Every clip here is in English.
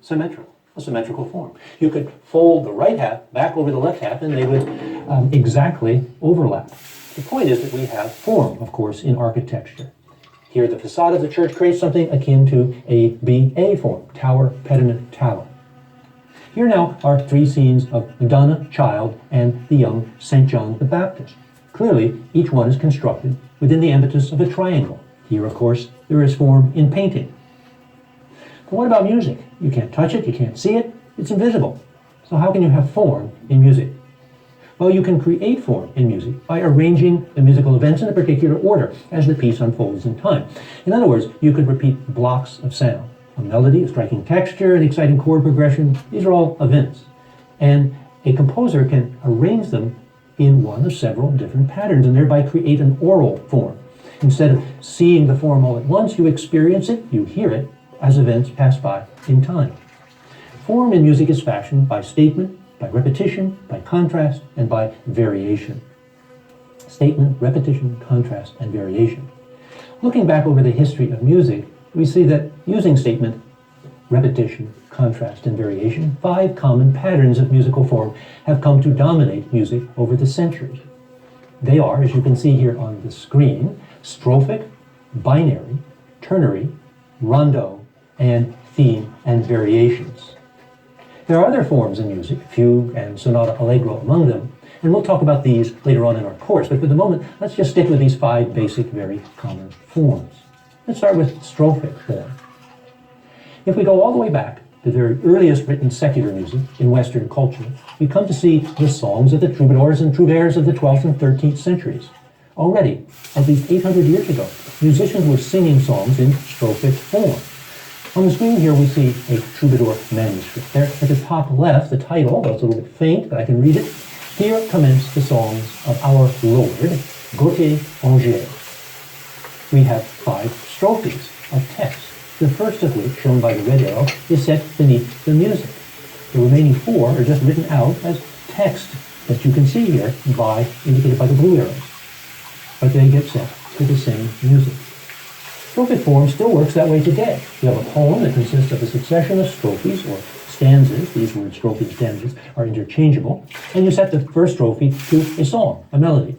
symmetrical, a symmetrical form. You could fold the right half back over the left half and they would exactly overlap. The point is that we have form, of course, in architecture. Here the facade of the church creates something akin to a BA form, tower, pediment, tower. Here now are three scenes of Madonna, Child, and the young St. John the Baptist. Clearly, each one is constructed within the impetus of a triangle. Here, of course, there is form in painting. But what about music? You can't touch it, you can't see it, it's invisible. So how can you have form in music? Well, you can create form in music by arranging the musical events in a particular order as the piece unfolds in time. In other words, you could repeat blocks of sound. A melody, a striking texture, an exciting chord progression, these are all events. And a composer can arrange them in one of several different patterns and thereby create an oral form. Instead of seeing the form all at once, you experience it, you hear it, as events pass by in time. Form in music is fashioned by statement, by repetition, by contrast, and by variation. Statement, repetition, contrast, and variation. Looking back over the history of music, we see that using statement, repetition, contrast, and variation, 5 common patterns of musical form have come to dominate music over the centuries. They are, as you can see here on the screen, strophic, binary, ternary, rondo, and theme and variations. There are other forms in music, fugue and sonata allegro among them, and we'll talk about these later on in our course, but for the moment, let's just stick with these 5 basic, very common forms. Let's start with strophic form. If we go all the way back to the very earliest written secular music in Western culture, we come to see the songs of the troubadours and trouvères of the 12th and 13th centuries. Already, at least 800 years ago, musicians were singing songs in strophic form. On the screen here we see a troubadour manuscript. There at the top left, the title, well, it's a little bit faint, but I can read it. Here commence the songs of our Lord, Gautier Angers. We have 5 strophes of text, the first of which, shown by the red arrow, is set beneath the music. The remaining 4 are just written out as text that you can see here, indicated by the blue arrows. But they get set to the same music. Strophic form still works that way today. You have a poem that consists of a succession of strophes or stanzas. These words, strophe and stanzas, are interchangeable. And you set the first strophe to a song, a melody.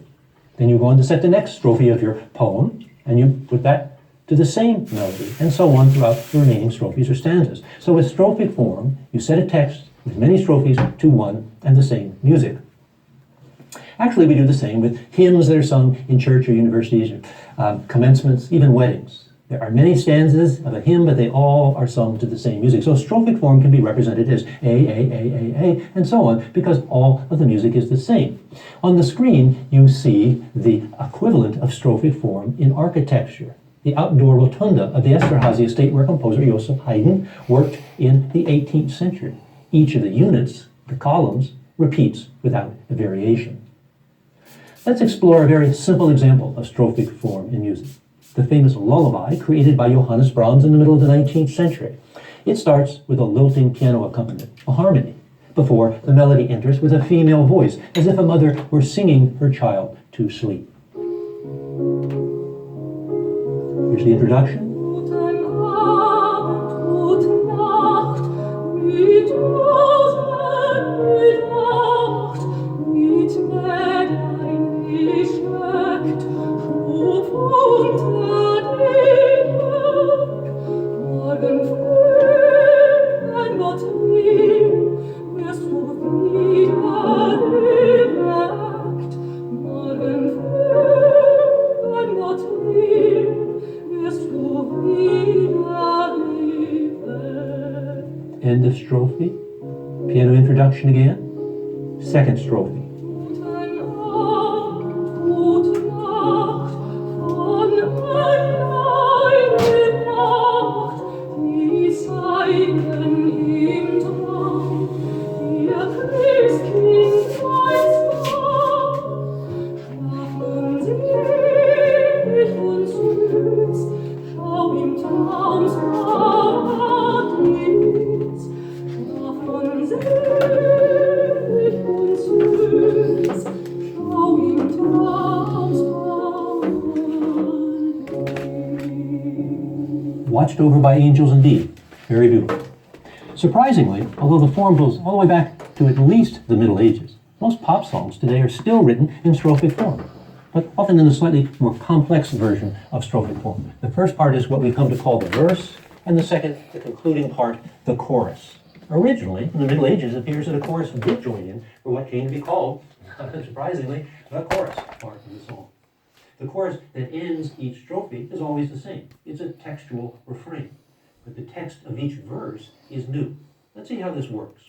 Then you go on to set the next strophe of your poem, and you put that to the same melody, and so on throughout the remaining strophes or stanzas. So with strophic form, you set a text with many strophes to one and the same music. Actually, we do the same with hymns that are sung in church or universities, or commencements, even weddings. There are many stanzas of a hymn, but they all are sung to the same music. So strophic form can be represented as A, and so on, because all of the music is the same. On the screen, you see the equivalent of strophic form in architecture. The outdoor rotunda of the Esterházy estate where composer Joseph Haydn worked in the 18th century. Each of the units, the columns, repeats without a variation. Let's explore a very simple example of strophic form in music. The famous Lullaby, created by Johannes Brahms in the middle of the 19th century. It starts with a lilting piano accompaniment, a harmony, before the melody enters with a female voice, as if a mother were singing her child to sleep. Here's the introduction. End of strophe. Piano introduction again. Second strophe. Watched over by angels indeed. Very beautiful. Surprisingly, although the form goes all the way back to at least the Middle Ages, most pop songs today are still written in strophic form, but often in a slightly more complex version of strophic form. The first part is what we come to call the verse, and the second, the concluding part, the chorus. Originally, in the Middle Ages, it appears that a chorus did join in for what came to be called, surprisingly, the chorus part of the song. The chorus that ends each strophe is always the same. It's a textual refrain, but the text of each verse is new. Let's see how this works.